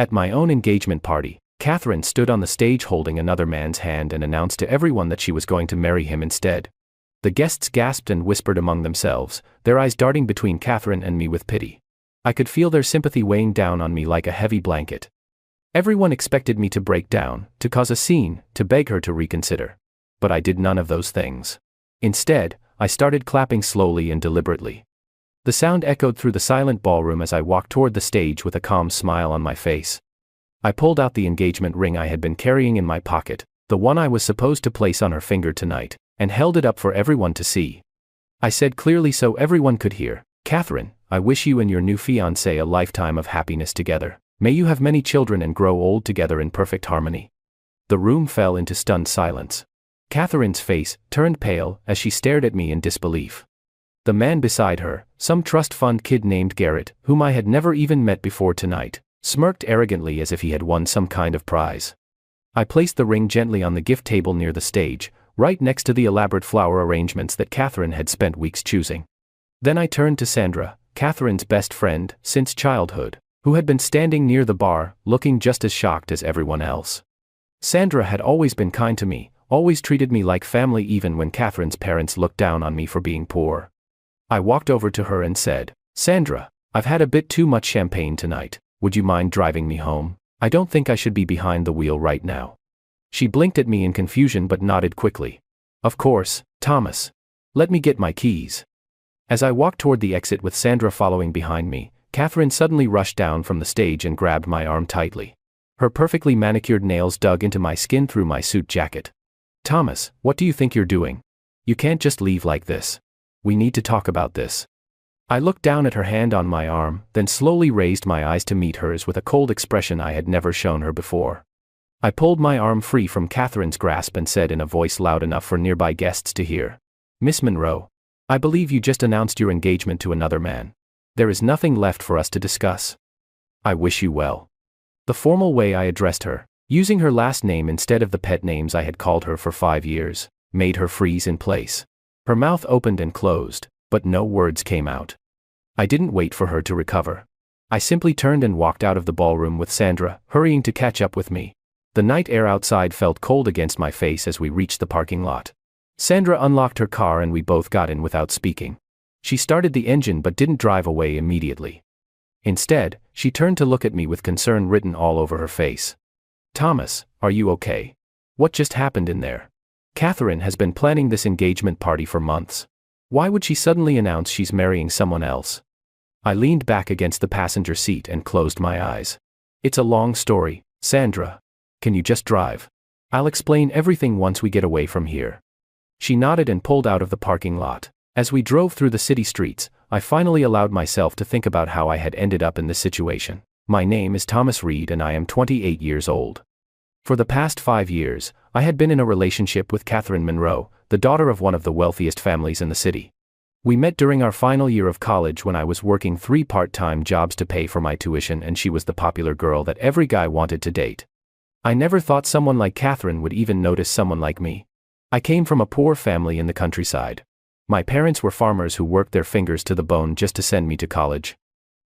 At my own engagement party, Catherine stood on the stage holding another man's hand and announced to everyone that she was going to marry him instead. The guests gasped and whispered among themselves, their eyes darting between Catherine and me with pity. I could feel their sympathy weighing down on me like a heavy blanket. Everyone expected me to break down, to cause a scene, to beg her to reconsider. But I did none of those things. Instead, I started clapping slowly and deliberately. The sound echoed through the silent ballroom as I walked toward the stage with a calm smile on my face. I pulled out the engagement ring I had been carrying in my pocket, the one I was supposed to place on her finger tonight, and held it up for everyone to see. I said clearly so everyone could hear, "Catherine, I wish you and your new fiancé a lifetime of happiness together. May you have many children and grow old together in perfect harmony." The room fell into stunned silence. Catherine's face turned pale as she stared at me in disbelief. The man beside her, some trust fund kid named Garrett, whom I had never even met before tonight, smirked arrogantly as if he had won some kind of prize. I placed the ring gently on the gift table near the stage, right next to the elaborate flower arrangements that Catherine had spent weeks choosing. Then I turned to Sandra, Catherine's best friend since childhood, who had been standing near the bar, looking just as shocked as everyone else. Sandra had always been kind to me, always treated me like family even when Catherine's parents looked down on me for being poor. I walked over to her and said, "Sandra, I've had a bit too much champagne tonight. Would you mind driving me home? I don't think I should be behind the wheel right now." She blinked at me in confusion but nodded quickly. "Of course, Thomas. Let me get my keys." As I walked toward the exit with Sandra following behind me, Catherine suddenly rushed down from the stage and grabbed my arm tightly. Her perfectly manicured nails dug into my skin through my suit jacket. "Thomas, what do you think you're doing? You can't just leave like this. We need to talk about this." I looked down at her hand on my arm, then slowly raised my eyes to meet hers with a cold expression I had never shown her before. I pulled my arm free from Catherine's grasp and said in a voice loud enough for nearby guests to hear, "Miss Monroe, I believe you just announced your engagement to another man. There is nothing left for us to discuss. I wish you well." The formal way I addressed her, using her last name instead of the pet names I had called her for 5 years, made her freeze in place. Her mouth opened and closed, but no words came out. I didn't wait for her to recover. I simply turned and walked out of the ballroom with Sandra, hurrying to catch up with me. The night air outside felt cold against my face as we reached the parking lot. Sandra unlocked her car and we both got in without speaking. She started the engine but didn't drive away immediately. Instead, she turned to look at me with concern written all over her face. "Thomas, are you okay? What just happened in there? Catherine has been planning this engagement party for months. Why would she suddenly announce she's marrying someone else?" I leaned back against the passenger seat and closed my eyes. "It's a long story, Sandra. Can you just drive? I'll explain everything once we get away from here." She nodded and pulled out of the parking lot. As we drove through the city streets, I finally allowed myself to think about how I had ended up in this situation. My name is Thomas Reed and I am 28 years old. For the past 5 years, I had been in a relationship with Catherine Monroe, the daughter of one of the wealthiest families in the city. We met during our final year of college when I was working 3 part-time jobs to pay for my tuition and she was the popular girl that every guy wanted to date. I never thought someone like Catherine would even notice someone like me. I came from a poor family in the countryside. My parents were farmers who worked their fingers to the bone just to send me to college.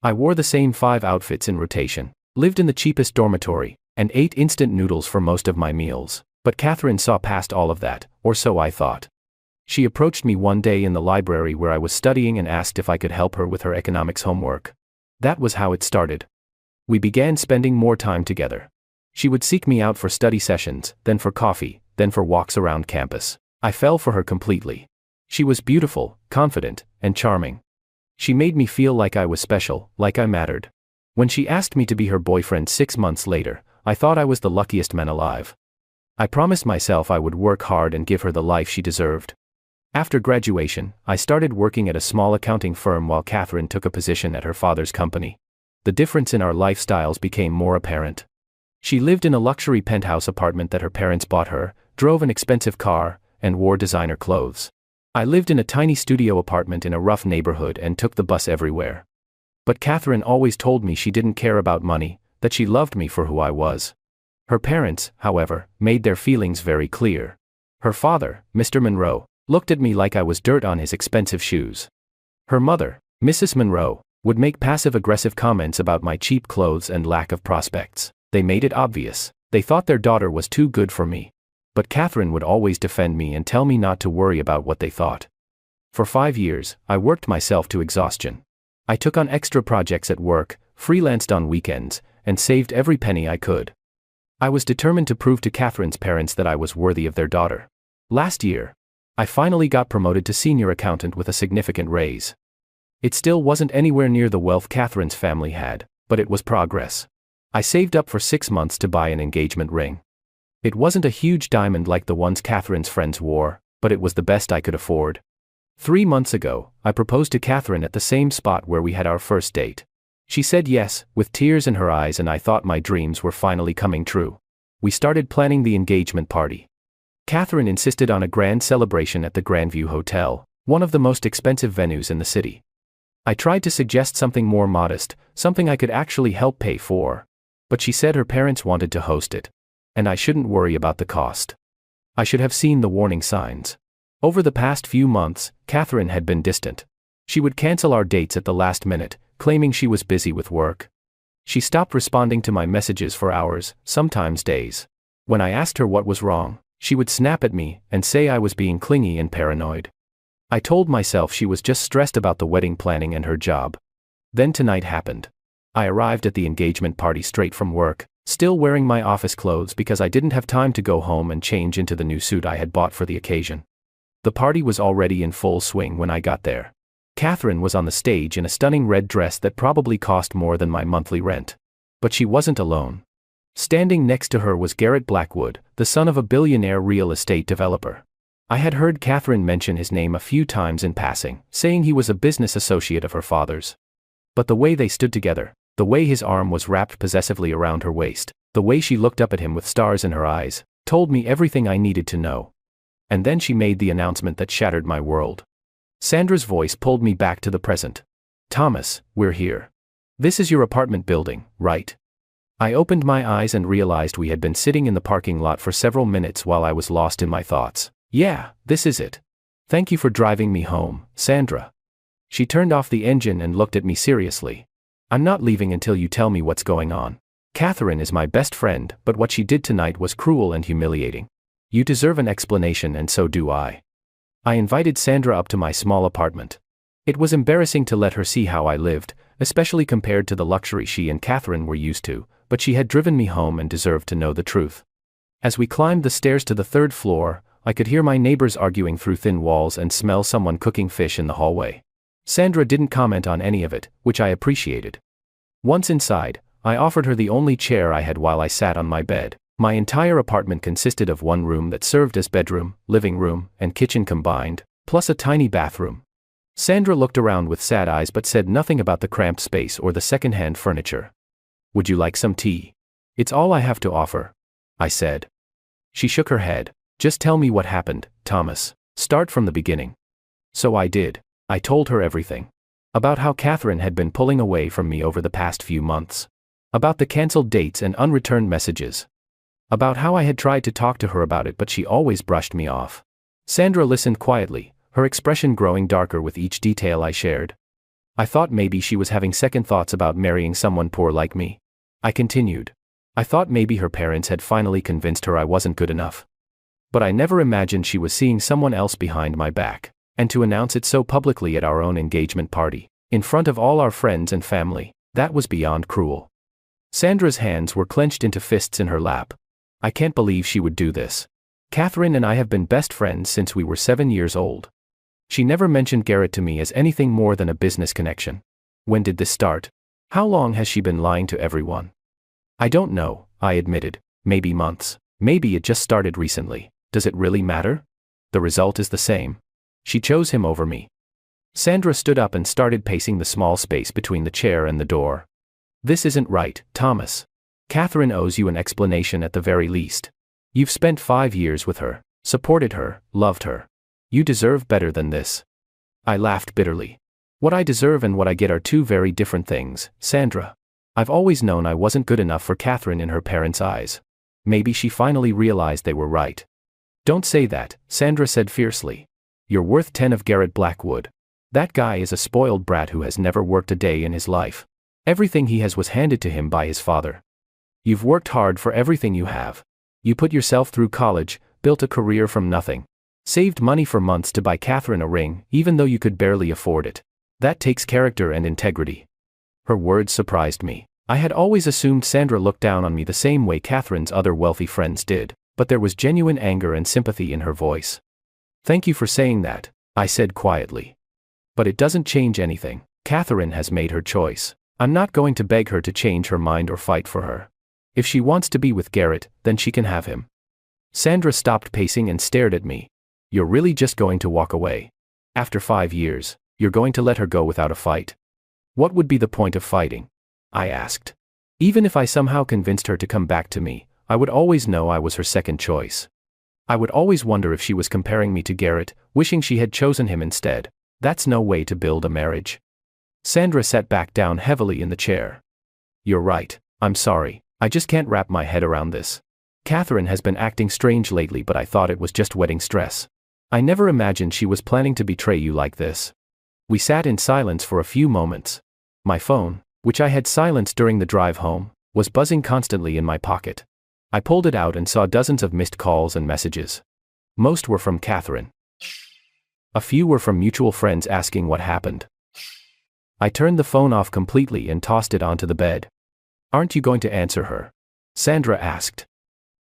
I wore the same 5 outfits in rotation, lived in the cheapest dormitory, and ate instant noodles for most of my meals. But Catherine saw past all of that, or so I thought. She approached me one day in the library where I was studying and asked if I could help her with her economics homework. That was how it started. We began spending more time together. She would seek me out for study sessions, then for coffee, then for walks around campus. I fell for her completely. She was beautiful, confident, and charming. She made me feel like I was special, like I mattered. When she asked me to be her boyfriend 6 months later, I thought I was the luckiest man alive. I promised myself I would work hard and give her the life she deserved. After graduation, I started working at a small accounting firm while Catherine took a position at her father's company. The difference in our lifestyles became more apparent. She lived in a luxury penthouse apartment that her parents bought her, drove an expensive car, and wore designer clothes. I lived in a tiny studio apartment in a rough neighborhood and took the bus everywhere. But Catherine always told me she didn't care about money, that she loved me for who I was. Her parents, however, made their feelings very clear. Her father, Mr. Monroe, looked at me like I was dirt on his expensive shoes. Her mother, Mrs. Monroe, Would make passive-aggressive comments about my cheap clothes and lack of prospects. They made it obvious. They thought their daughter was too good for me. But Catherine would always defend me and tell me not to worry about what they thought. For 5 years, I worked myself to exhaustion. I took on extra projects at work, freelanced on weekends, and saved every penny I could. I was determined to prove to Catherine's parents that I was worthy of their daughter. Last year, I finally got promoted to senior accountant with a significant raise. It still wasn't anywhere near the wealth Catherine's family had, but it was progress. I saved up for 6 months to buy an engagement ring. It wasn't a huge diamond like the ones Catherine's friends wore, but it was the best I could afford. 3 months ago, I proposed to Catherine at the same spot where we had our first date. She said yes, with tears in her eyes, and I thought my dreams were finally coming true. We started planning the engagement party. Catherine insisted on a grand celebration at the Grandview Hotel, one of the most expensive venues in the city. I tried to suggest something more modest, something I could actually help pay for. But she said her parents wanted to host it. And I shouldn't worry about the cost. I should have seen the warning signs. Over the past few months, Catherine had been distant. She would cancel our dates at the last minute, claiming she was busy with work. She stopped responding to my messages for hours, sometimes days. When I asked her what was wrong, she would snap at me and say I was being clingy and paranoid. I told myself she was just stressed about the wedding planning and her job. Then tonight happened. I arrived at the engagement party straight from work, still wearing my office clothes because I didn't have time to go home and change into the new suit I had bought for the occasion. The party was already in full swing when I got there. Catherine was on the stage in a stunning red dress that probably cost more than my monthly rent. But she wasn't alone. Standing next to her was Garrett Blackwood, the son of a billionaire real estate developer. I had heard Catherine mention his name a few times in passing, saying he was a business associate of her father's. But the way they stood together, the way his arm was wrapped possessively around her waist, the way she looked up at him with stars in her eyes, told me everything I needed to know. And then she made the announcement that shattered my world. Sandra's voice pulled me back to the present. "Thomas, we're here. This is your apartment building, right?" I opened my eyes and realized we had been sitting in the parking lot for several minutes while I was lost in my thoughts. "Yeah, this is it. Thank you for driving me home, Sandra." She turned off the engine and looked at me seriously. "I'm not leaving until you tell me what's going on. Catherine is my best friend, but what she did tonight was cruel and humiliating. You deserve an explanation, and so do I." I invited Sandra up to my small apartment. It was embarrassing to let her see how I lived, especially compared to the luxury she and Catherine were used to, but she had driven me home and deserved to know the truth. As we climbed the stairs to the 3rd floor, I could hear my neighbors arguing through thin walls and smell someone cooking fish in the hallway. Sandra didn't comment on any of it, which I appreciated. Once inside, I offered her the only chair I had while I sat on my bed. My entire apartment consisted of one room that served as bedroom, living room, and kitchen combined, plus a tiny bathroom. Sandra looked around with sad eyes but said nothing about the cramped space or the second-hand furniture. "Would you like some tea? It's all I have to offer," I said. She shook her head. "Just tell me what happened, Thomas. Start from the beginning." So I did. I told her everything. About how Catherine had been pulling away from me over the past few months. About the cancelled dates and unreturned messages. About how I had tried to talk to her about it but she always brushed me off. Sandra listened quietly, her expression growing darker with each detail I shared. I thought maybe she was having second thoughts about marrying someone poor like me. I continued. I thought maybe her parents had finally convinced her I wasn't good enough. But I never imagined she was seeing someone else behind my back, and to announce it so publicly at our own engagement party, in front of all our friends and family, that was beyond cruel. Sandra's hands were clenched into fists in her lap. I can't believe she would do this. Catherine and I have been best friends since we were 7 years old. She never mentioned Garrett to me as anything more than a business connection. When did this start? How long has she been lying to everyone? I don't know, I admitted. Maybe months. Maybe it just started recently. Does it really matter? The result is the same. She chose him over me. Sandra stood up and started pacing the small space between the chair and the door. "This isn't right, Thomas. Catherine owes you an explanation at the very least. You've spent 5 years with her, supported her, loved her. You deserve better than this." I laughed bitterly. What I deserve and what I get are two very different things, Sandra. I've always known I wasn't good enough for Catherine in her parents' eyes. Maybe she finally realized they were right. "Don't say that," Sandra said fiercely. "You're worth 10 of Garrett Blackwood." That guy is a spoiled brat who has never worked a day in his life. Everything he has was handed to him by his father. You've worked hard for everything you have. You put yourself through college, built a career from nothing. Saved money for months to buy Catherine a ring, even though you could barely afford it. That takes character and integrity. Her words surprised me. I had always assumed Sandra looked down on me the same way Catherine's other wealthy friends did, but there was genuine anger and sympathy in her voice. Thank you for saying that, I said quietly. But it doesn't change anything. Catherine has made her choice. I'm not going to beg her to change her mind or fight for her. If she wants to be with Garrett, then she can have him. Sandra stopped pacing and stared at me. You're really just going to walk away? After 5 years, you're going to let her go without a fight? What would be the point of fighting? I asked. Even if I somehow convinced her to come back to me, I would always know I was her second choice. I would always wonder if she was comparing me to Garrett, wishing she had chosen him instead. That's no way to build a marriage. Sandra sat back down heavily in the chair. You're right, I'm sorry, I just can't wrap my head around this. Catherine has been acting strange lately, but I thought it was just wedding stress. I never imagined she was planning to betray you like this. We sat in silence for a few moments. My phone, which I had silenced during the drive home, was buzzing constantly in my pocket. I pulled it out and saw dozens of missed calls and messages. Most were from Catherine. A few were from mutual friends asking what happened. I turned the phone off completely and tossed it onto the bed. Aren't you going to answer her? Sandra asked.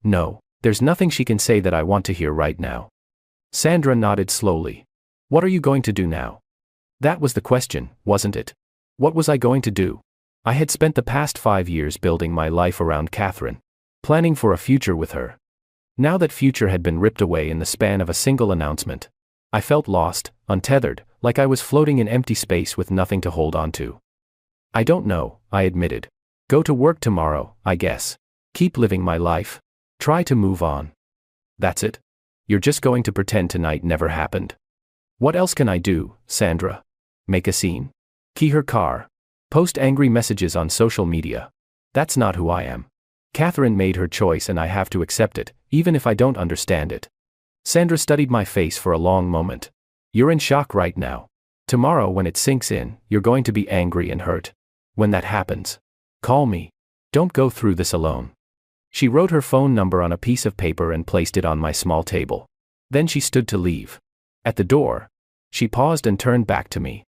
No, there's nothing she can say that I want to hear right now. Sandra nodded slowly. What are you going to do now? That was the question, wasn't it? What was I going to do? I had spent the past 5 years building my life around Catherine, planning for a future with her. Now that future had been ripped away in the span of a single announcement. I felt lost, untethered, like I was floating in empty space with nothing to hold on to. I don't know, I admitted. Go to work tomorrow, I guess. Keep living my life. Try to move on. That's it? You're just going to pretend tonight never happened? What else can I do, Sandra? Make a scene? Key her car? Post angry messages on social media? That's not who I am. Catherine made her choice and I have to accept it, even if I don't understand it. Sandra studied my face for a long moment. You're in shock right now. Tomorrow when it sinks in, you're going to be angry and hurt. When that happens, call me. Don't go through this alone. She wrote her phone number on a piece of paper and placed it on my small table. Then she stood to leave. At the door, she paused and turned back to me.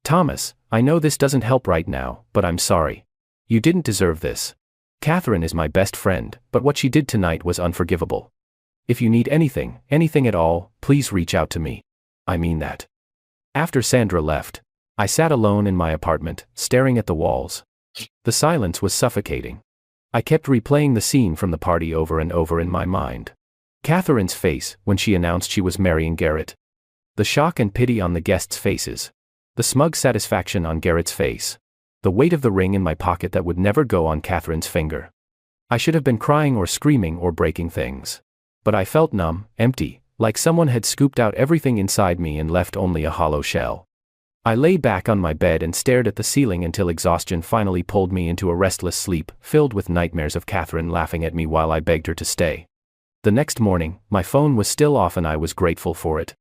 Thomas, I know this doesn't help right now, but I'm sorry. You didn't deserve this. Catherine is my best friend, but what she did tonight was unforgivable. If you need anything at all, please reach out to me. I mean that. After Sandra left, I sat alone in my apartment, staring at the walls. The silence was suffocating. I kept replaying the scene from the party over and over in my mind. Catherine's face when she announced she was marrying Garrett. The shock and pity on the guests' faces. The smug satisfaction on Garrett's face. The weight of the ring in my pocket that would never go on Catherine's finger. I should have been crying or screaming or breaking things. But I felt numb, empty, like someone had scooped out everything inside me and left only a hollow shell. I lay back on my bed and stared at the ceiling until exhaustion finally pulled me into a restless sleep, filled with nightmares of Catherine laughing at me while I begged her to stay. The next morning, my phone was still off and I was grateful for it.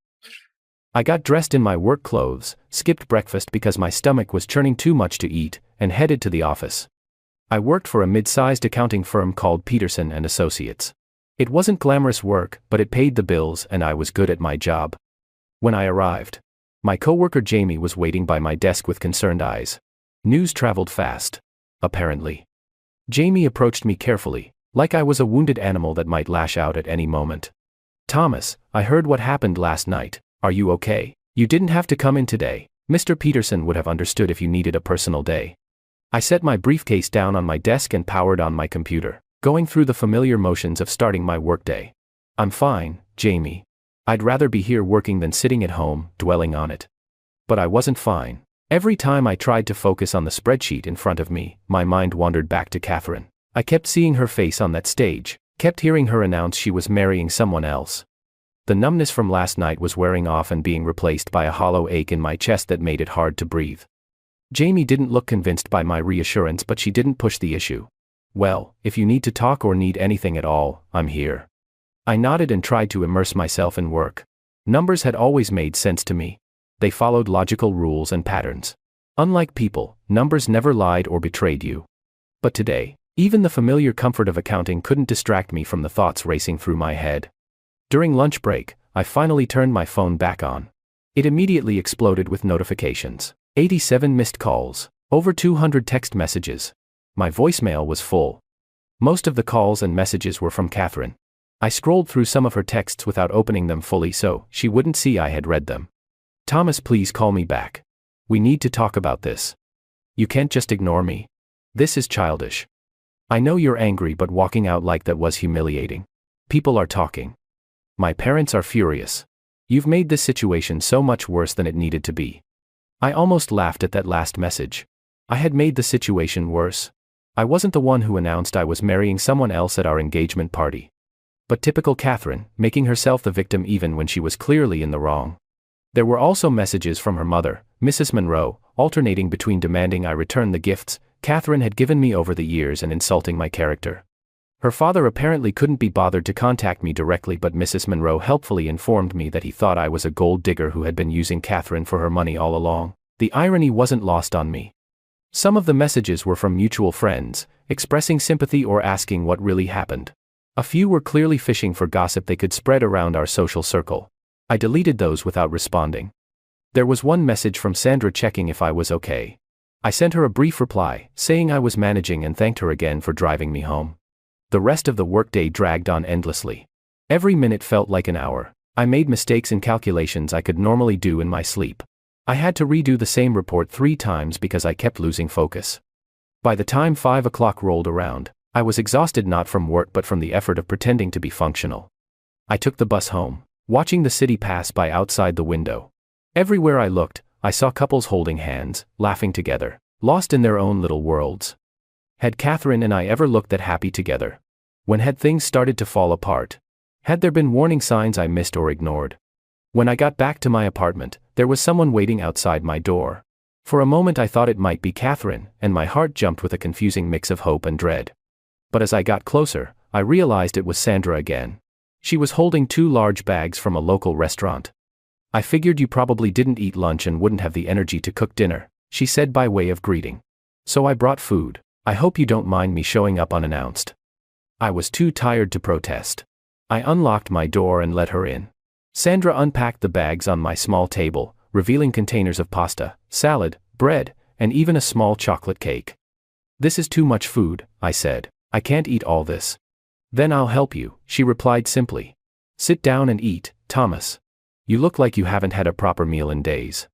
I got dressed in my work clothes, skipped breakfast because my stomach was churning too much to eat, and headed to the office. I worked for a mid-sized accounting firm called Peterson & Associates. It wasn't glamorous work, but it paid the bills and I was good at my job. When I arrived, my coworker Jamie was waiting by my desk with concerned eyes. News traveled fast, apparently. Jamie approached me carefully, like I was a wounded animal that might lash out at any moment. Thomas, I heard what happened last night. Are you okay? You didn't have to come in today. Mr. Peterson would have understood if you needed a personal day. I set my briefcase down on my desk and powered on my computer, going through the familiar motions of starting my workday. I'm fine, Jamie. I'd rather be here working than sitting at home, dwelling on it. But I wasn't fine. Every time I tried to focus on the spreadsheet in front of me, my mind wandered back to Catherine. I kept seeing her face on that stage, kept hearing her announce she was marrying someone else. The numbness from last night was wearing off and being replaced by a hollow ache in my chest that made it hard to breathe. Jamie didn't look convinced by my reassurance, but she didn't push the issue. Well, if you need to talk or need anything at all, I'm here. I nodded and tried to immerse myself in work. Numbers had always made sense to me. They followed logical rules and patterns. Unlike people, numbers never lied or betrayed you. But today, even the familiar comfort of accounting couldn't distract me from the thoughts racing through my head. During lunch break, I finally turned my phone back on. It immediately exploded with notifications. 87 missed calls, over 200 text messages. My voicemail was full. Most of the calls and messages were from Catherine. I scrolled through some of her texts without opening them fully so she wouldn't see I had read them. "Thomas, please call me back. We need to talk about this. You can't just ignore me. This is childish. I know you're angry, but walking out like that was humiliating. People are talking. My parents are furious. You've made this situation so much worse than it needed to be." I almost laughed at that last message. I had made the situation worse. I wasn't the one who announced I was marrying someone else at our engagement party. But typical Catherine, making herself the victim even when she was clearly in the wrong. There were also messages from her mother, Mrs. Monroe, alternating between demanding I return the gifts Catherine had given me over the years and insulting my character. Her father apparently couldn't be bothered to contact me directly, but Mrs. Monroe helpfully informed me that he thought I was a gold digger who had been using Catherine for her money all along. The irony wasn't lost on me. Some of the messages were from mutual friends, expressing sympathy or asking what really happened. A few were clearly fishing for gossip they could spread around our social circle. I deleted those without responding. There was one message from Sandra checking if I was okay. I sent her a brief reply, saying I was managing and thanked her again for driving me home. The rest of the workday dragged on endlessly. Every minute felt like an hour. I made mistakes in calculations I could normally do in my sleep. I had to redo the same report 3 times because I kept losing focus. By the time 5 o'clock rolled around, I was exhausted not from work but from the effort of pretending to be functional. I took the bus home, watching the city pass by outside the window. Everywhere I looked, I saw couples holding hands, laughing together, lost in their own little worlds. Had Catherine and I ever looked that happy together? When had things started to fall apart? Had there been warning signs I missed or ignored? When I got back to my apartment, there was someone waiting outside my door. For a moment I thought it might be Catherine, and my heart jumped with a confusing mix of hope and dread. But as I got closer, I realized it was Sandra again. She was holding 2 large bags from a local restaurant. "I figured you probably didn't eat lunch and wouldn't have the energy to cook dinner," she said by way of greeting. "So I brought food. I hope you don't mind me showing up unannounced." I was too tired to protest. I unlocked my door and let her in. Sandra unpacked the bags on my small table, revealing containers of pasta, salad, bread, and even a small chocolate cake. "This is too much food," I said. "I can't eat all this." "Then I'll help you," she replied simply. "Sit down and eat, Thomas. You look like you haven't had a proper meal in days."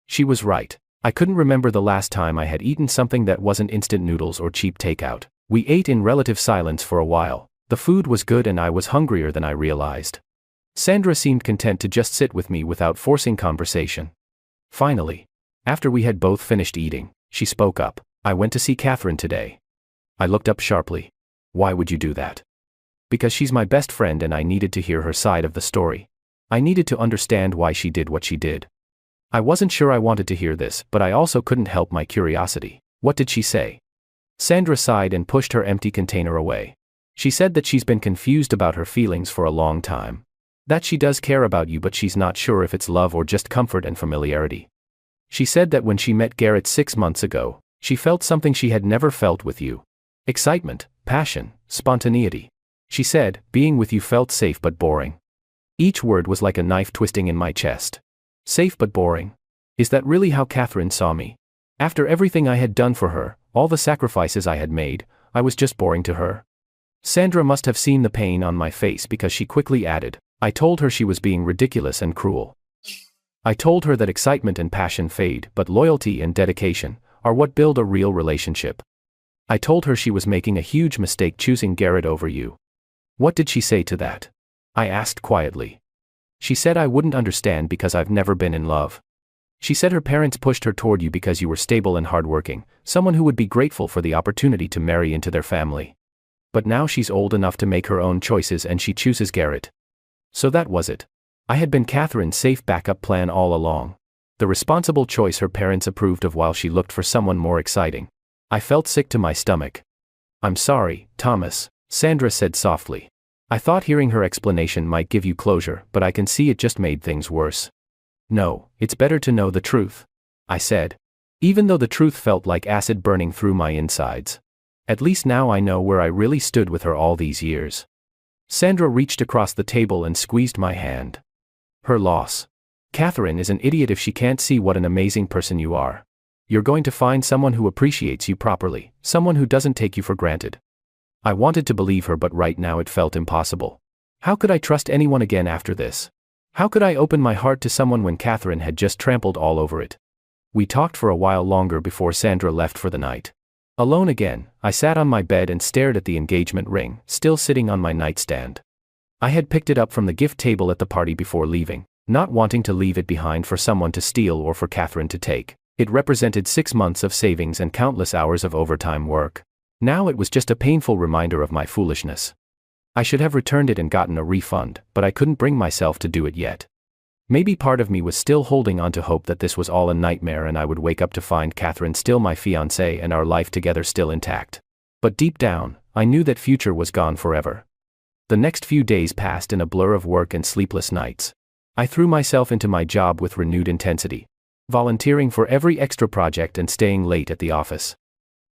She was right. I couldn't remember the last time I had eaten something that wasn't instant noodles or cheap takeout. We ate in relative silence for a while. The food was good and I was hungrier than I realized. Sandra seemed content to just sit with me without forcing conversation. Finally, after we had both finished eating, she spoke up. "I went to see Catherine today." I looked up sharply. "Why would you do that?" "Because she's my best friend and I needed to hear her side of the story. I needed to understand why she did what she did." I wasn't sure I wanted to hear this, but I also couldn't help my curiosity. "What did she say?" Sandra sighed and pushed her empty container away. "She said that she's been confused about her feelings for a long time. That she does care about you but she's not sure if it's love or just comfort and familiarity. She said that when she met Garrett 6 months ago, she felt something she had never felt with you. Excitement, passion, spontaneity. She said, being with you felt safe but boring." Each word was like a knife twisting in my chest. Safe but boring. Is that really how Catherine saw me? After everything I had done for her, all the sacrifices I had made, I was just boring to her? Sandra must have seen the pain on my face because she quickly added, "I told her she was being ridiculous and cruel. I told her that excitement and passion fade, but loyalty and dedication are what build a real relationship. I told her she was making a huge mistake choosing Garrett over you." "What did she say to that?" I asked quietly. "She said I wouldn't understand because I've never been in love. She said her parents pushed her toward you because you were stable and hardworking, someone who would be grateful for the opportunity to marry into their family. But now she's old enough to make her own choices and she chooses Garrett." So that was it. I had been Catherine's safe backup plan all along. The responsible choice her parents approved of while she looked for someone more exciting. I felt sick to my stomach. "I'm sorry, Thomas," Sandra said softly. "I thought hearing her explanation might give you closure, but I can see it just made things worse." No, it's better to know the truth, I said. Even though the truth felt like acid burning through my insides. At least now I know where I really stood with her all these years. Sandra reached across the table and squeezed my hand. Her loss. Catherine is an idiot if she can't see what an amazing person you are. You're going to find someone who appreciates you properly, someone who doesn't take you for granted. I wanted to believe her, but right now it felt impossible. How could I trust anyone again after this? How could I open my heart to someone when Catherine had just trampled all over it? We talked for a while longer before Sandra left for the night. Alone again, I sat on my bed and stared at the engagement ring, still sitting on my nightstand. I had picked it up from the gift table at the party before leaving, not wanting to leave it behind for someone to steal or for Catherine to take. It represented 6 months of savings and countless hours of overtime work. Now it was just a painful reminder of my foolishness. I should have returned it and gotten a refund, but I couldn't bring myself to do it yet. Maybe part of me was still holding on to hope that this was all a nightmare and I would wake up to find Catherine still my fiancée and our life together still intact. But deep down, I knew that future was gone forever. The next few days passed in a blur of work and sleepless nights. I threw myself into my job with renewed intensity, volunteering for every extra project and staying late at the office.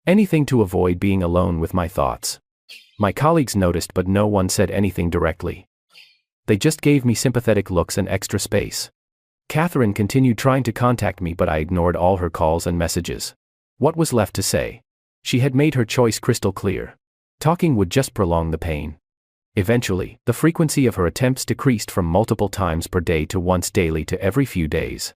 Anything to avoid being alone with my thoughts. My colleagues noticed, but no one said anything directly. They just gave me sympathetic looks and extra space. Catherine continued trying to contact me, but I ignored all her calls and messages. What was left to say? She had made her choice crystal clear. Talking would just prolong the pain. Eventually, the frequency of her attempts decreased from multiple times per day to once daily to every few days.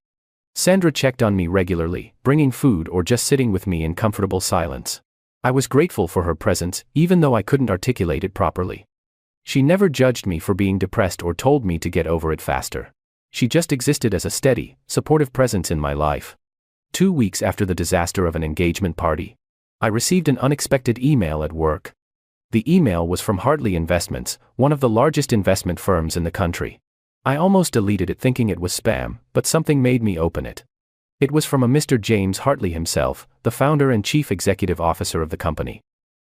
Sandra checked on me regularly, bringing food or just sitting with me in comfortable silence. I was grateful for her presence, even though I couldn't articulate it properly. She never judged me for being depressed or told me to get over it faster. She just existed as a steady, supportive presence in my life. 2 weeks after the disaster of an engagement party, I received an unexpected email at work. The email was from Hartley Investments, one of the largest investment firms in the country. I almost deleted it thinking it was spam, but something made me open it. It was from a Mr. James Hartley himself, the founder and chief executive officer of the company.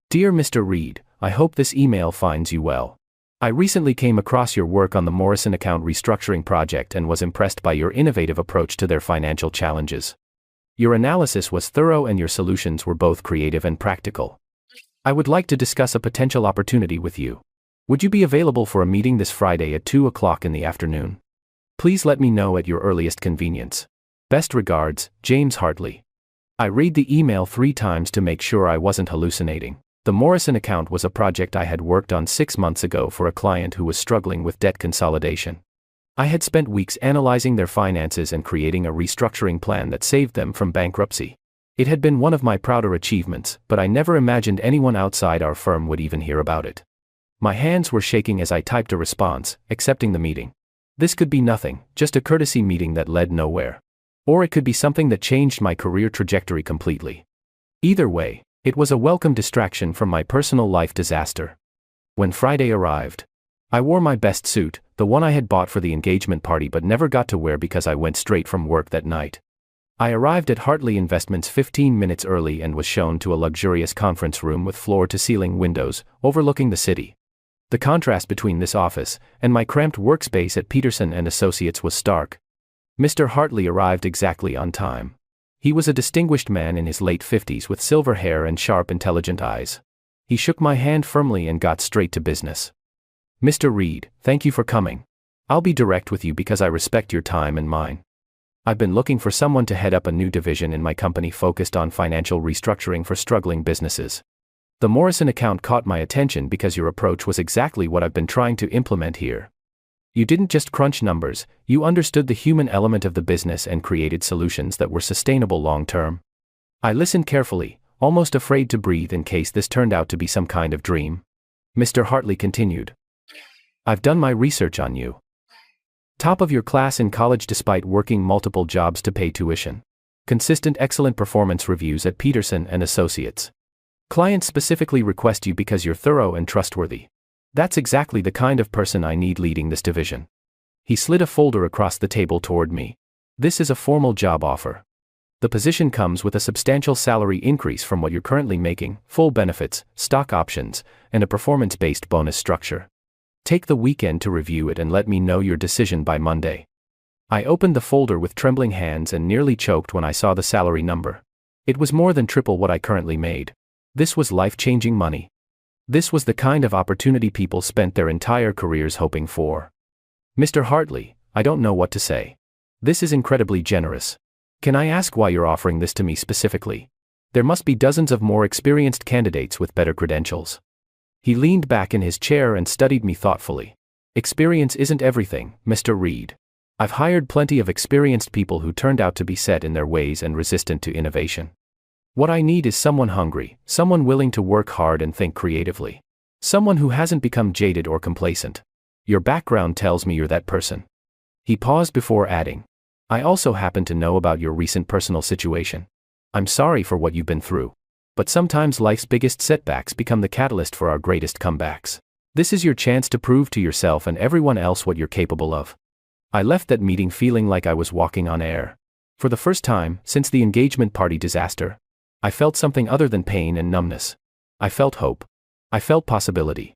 Dear Mr. Reed, I hope this email finds you well. I recently came across your work on the Morrison account restructuring project and was impressed by your innovative approach to their financial challenges. Your analysis was thorough and your solutions were both creative and practical. I would like to discuss a potential opportunity with you. Would you be available for a meeting this Friday at 2 o'clock in the afternoon? Please let me know at your earliest convenience. Best regards, James Hartley. I read the email 3 times to make sure I wasn't hallucinating. The Morrison account was a project I had worked on 6 months ago for a client who was struggling with debt consolidation. I had spent weeks analyzing their finances and creating a restructuring plan that saved them from bankruptcy. It had been one of my prouder achievements, but I never imagined anyone outside our firm would even hear about it. My hands were shaking as I typed a response, accepting the meeting. This could be nothing, just a courtesy meeting that led nowhere. Or it could be something that changed my career trajectory completely. Either way, it was a welcome distraction from my personal life disaster. When Friday arrived, I wore my best suit, the one I had bought for the engagement party but never got to wear because I went straight from work that night. I arrived at Hartley Investments 15 minutes early and was shown to a luxurious conference room with floor-to-ceiling windows, overlooking the city. The contrast between this office and my cramped workspace at Peterson & Associates was stark. Mr. Hartley arrived exactly on time. He was a distinguished man in his late 50s with silver hair and sharp, intelligent eyes. He shook my hand firmly and got straight to business. Mr. Reed, thank you for coming. I'll be direct with you because I respect your time and mine. I've been looking for someone to head up a new division in my company focused on financial restructuring for struggling businesses. The Morrison account caught my attention because your approach was exactly what I've been trying to implement here. You didn't just crunch numbers, you understood the human element of the business and created solutions that were sustainable long-term. I listened carefully, almost afraid to breathe in case this turned out to be some kind of dream. Mr. Hartley continued. I've done my research on you. Top of your class in college despite working multiple jobs to pay tuition. Consistent excellent performance reviews at Peterson & Associates. Clients specifically request you because you're thorough and trustworthy. That's exactly the kind of person I need leading this division. He slid a folder across the table toward me. This is a formal job offer. The position comes with a substantial salary increase from what you're currently making, full benefits, stock options, and a performance-based bonus structure. Take the weekend to review it and let me know your decision by Monday. I opened the folder with trembling hands and nearly choked when I saw the salary number. It was more than triple what I currently made. This was life-changing money. This was the kind of opportunity people spent their entire careers hoping for. Mr. Hartley, I don't know what to say. This is incredibly generous. Can I ask why you're offering this to me specifically? There must be dozens of more experienced candidates with better credentials. He leaned back in his chair and studied me thoughtfully. Experience isn't everything, Mr. Reed. I've hired plenty of experienced people who turned out to be set in their ways and resistant to innovation. What I need is someone hungry, someone willing to work hard and think creatively. Someone who hasn't become jaded or complacent. Your background tells me you're that person. He paused before adding, I also happen to know about your recent personal situation. I'm sorry for what you've been through. But sometimes life's biggest setbacks become the catalyst for our greatest comebacks. This is your chance to prove to yourself and everyone else what you're capable of. I left that meeting feeling like I was walking on air. For the first time since the engagement party disaster, I felt something other than pain and numbness. I felt hope. I felt possibility.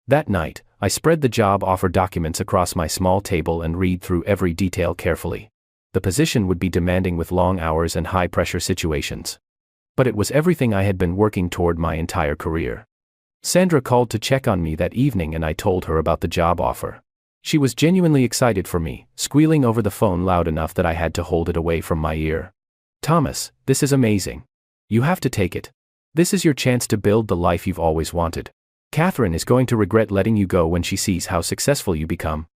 That night, I spread the job offer documents across my small table and read through every detail carefully. The position would be demanding with long hours and high-pressure situations. But it was everything I had been working toward my entire career. Sandra called to check on me that evening and I told her about the job offer. She was genuinely excited for me, squealing over the phone loud enough that I had to hold it away from my ear. Thomas, this is amazing. You have to take it. This is your chance to build the life you've always wanted. Catherine is going to regret letting you go when she sees how successful you become.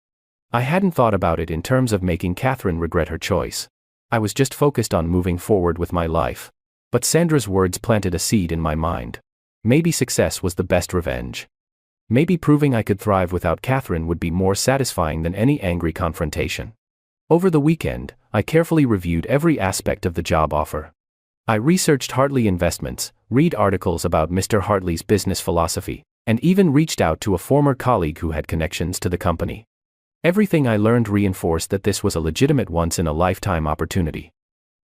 I hadn't thought about it in terms of making Catherine regret her choice. I was just focused on moving forward with my life. But Sandra's words planted a seed in my mind. Maybe success was the best revenge. Maybe proving I could thrive without Catherine would be more satisfying than any angry confrontation. Over the weekend, I carefully reviewed every aspect of the job offer. I researched Hartley Investments, read articles about Mr. Hartley's business philosophy, and even reached out to a former colleague who had connections to the company. Everything I learned reinforced that this was a legitimate once-in-a-lifetime opportunity.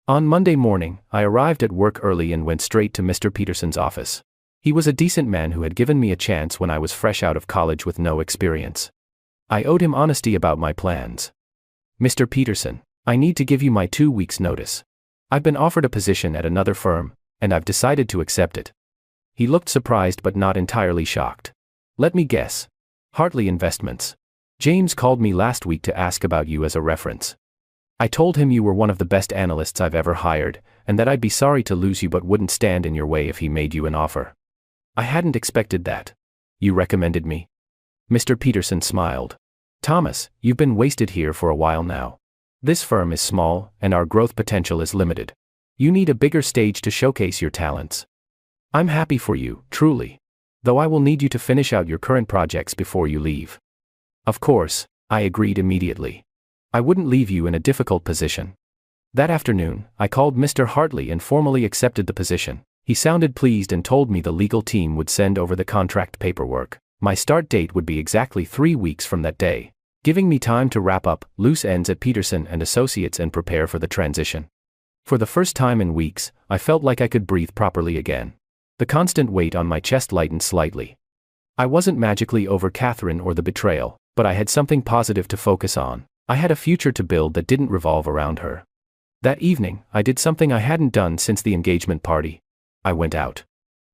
On Monday morning, I arrived at work early and went straight to Mr. Peterson's office. He was a decent man who had given me a chance when I was fresh out of college with no experience. I owed him honesty about my plans. Mr. Peterson, I need to give you my 2 weeks' notice. I've been offered a position at another firm, and I've decided to accept it. He looked surprised but not entirely shocked. Let me guess. Hartley Investments. James called me last week to ask about you as a reference. I told him you were one of the best analysts I've ever hired, and that I'd be sorry to lose you but wouldn't stand in your way if he made you an offer. I hadn't expected that. You recommended me? Mr. Peterson smiled. Thomas, you've been wasted here for a while now. This firm is small, and our growth potential is limited. You need a bigger stage to showcase your talents. I'm happy for you, truly. Though I will need you to finish out your current projects before you leave. Of course, I agreed immediately. I wouldn't leave you in a difficult position. That afternoon, I called Mr. Hartley and formally accepted the position. He sounded pleased and told me the legal team would send over the contract paperwork. My start date would be exactly 3 weeks from that day, giving me time to wrap up loose ends at Peterson and Associates and prepare for the transition. For the first time in weeks, I felt like I could breathe properly again. The constant weight on my chest lightened slightly. I wasn't magically over Catherine or the betrayal, but I had something positive to focus on. I had a future to build that didn't revolve around her. That evening, I did something I hadn't done since the engagement party. I went out.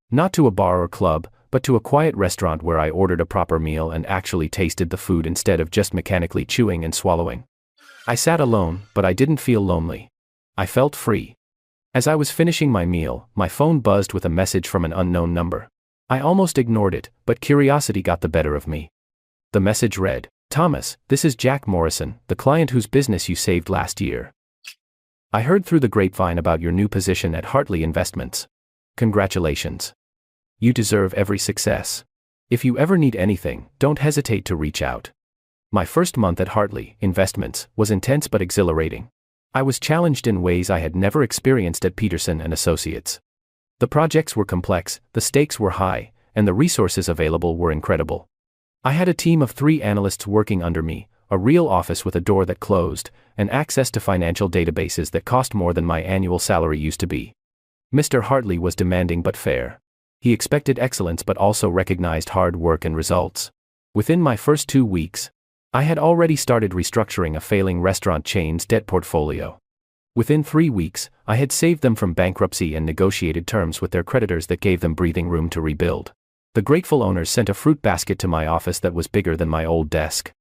Not to a bar or club, but to a quiet restaurant where I ordered a proper meal and actually tasted the food instead of just mechanically chewing and swallowing. I sat alone, but I didn't feel lonely. I felt free. As I was finishing my meal, my phone buzzed with a message from an unknown number. I almost ignored it, but curiosity got the better of me. The message read, Thomas, this is Jack Morrison, the client whose business you saved last year. I heard through the grapevine about your new position at Hartley Investments. Congratulations. You deserve every success. If you ever need anything, don't hesitate to reach out. My first month at Hartley Investments was intense but exhilarating. I was challenged in ways I had never experienced at Peterson and Associates. The projects were complex, the stakes were high, and the resources available were incredible. I had a team of 3 analysts working under me, a real office with a door that closed, and access to financial databases that cost more than my annual salary used to be. Mr. Hartley was demanding but fair. He expected excellence but also recognized hard work and results. Within my first 2 weeks, I had already started restructuring a failing restaurant chain's debt portfolio. Within 3 weeks, I had saved them from bankruptcy and negotiated terms with their creditors that gave them breathing room to rebuild. The grateful owners sent a fruit basket to my office that was bigger than my old desk.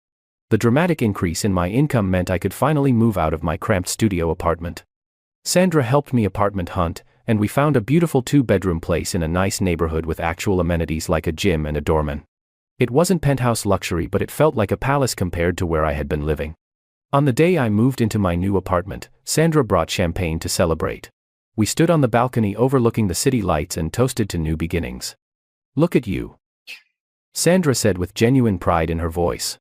The dramatic increase in my income meant I could finally move out of my cramped studio apartment. Sandra helped me apartment hunt, and we found a beautiful 2-bedroom place in a nice neighborhood with actual amenities like a gym and a doorman. It wasn't penthouse luxury, but it felt like a palace compared to where I had been living. On the day I moved into my new apartment, Sandra brought champagne to celebrate. We stood on the balcony overlooking the city lights and toasted to new beginnings. "Look at you," Sandra said with genuine pride in her voice.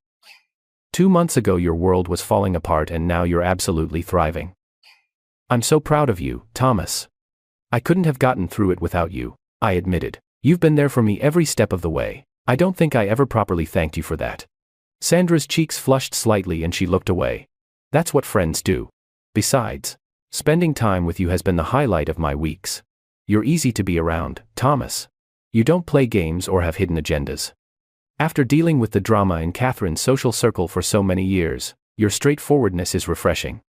"2 months ago your world was falling apart and now you're absolutely thriving. I'm so proud of you, Thomas. I couldn't have gotten through it without you," I admitted. "You've been there for me every step of the way. I don't think I ever properly thanked you for that." Sandra's cheeks flushed slightly and she looked away. "That's what friends do. Besides, spending time with you has been the highlight of my weeks. You're easy to be around, Thomas. You don't play games or have hidden agendas. After dealing with the drama in Catherine's social circle for so many years, your straightforwardness is refreshing."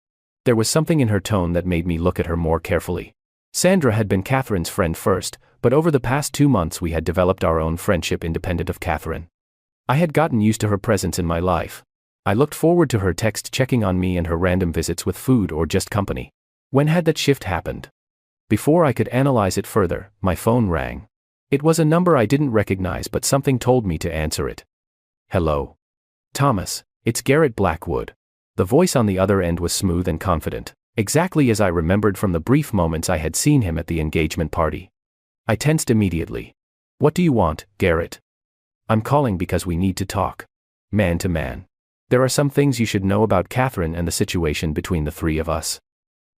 There was something in her tone that made me look at her more carefully. Sandra had been Catherine's friend first, but over the past 2 months we had developed our own friendship independent of Catherine. I had gotten used to her presence in my life. I looked forward to her text checking on me and her random visits with food or just company. When had that shift happened? Before I could analyze it further, my phone rang. It was a number I didn't recognize, but something told me to answer it. "Hello. Thomas, it's Garrett Blackwood." The voice on the other end was smooth and confident, exactly as I remembered from the brief moments I had seen him at the engagement party. I tensed immediately. "What do you want, Garrett?" "I'm calling because we need to talk. Man to man. There are some things you should know about Catherine and the situation between the three of us."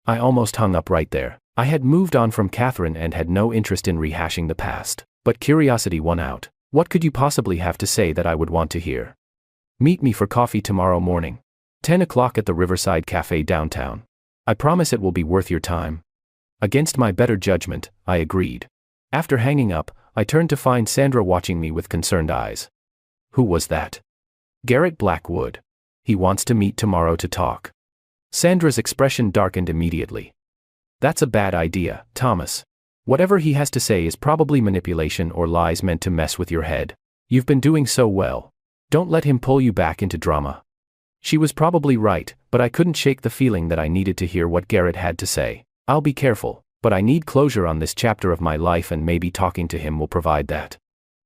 I almost hung up right there. I had moved on from Catherine and had no interest in rehashing the past, but curiosity won out. What could you possibly have to say that I would want to hear? "Meet me for coffee tomorrow morning. 10 o'clock at the Riverside Cafe downtown. I promise it will be worth your time." Against my better judgment, I agreed. After hanging up, I turned to find Sandra watching me with concerned eyes. "Who was that?" "Garrett Blackwood. He wants to meet tomorrow to talk." Sandra's expression darkened immediately. "That's a bad idea, Thomas. Whatever he has to say is probably manipulation or lies meant to mess with your head. You've been doing so well. Don't let him pull you back into drama." She was probably right, but I couldn't shake the feeling that I needed to hear what Garrett had to say. "I'll be careful, but I need closure on this chapter of my life and maybe talking to him will provide that."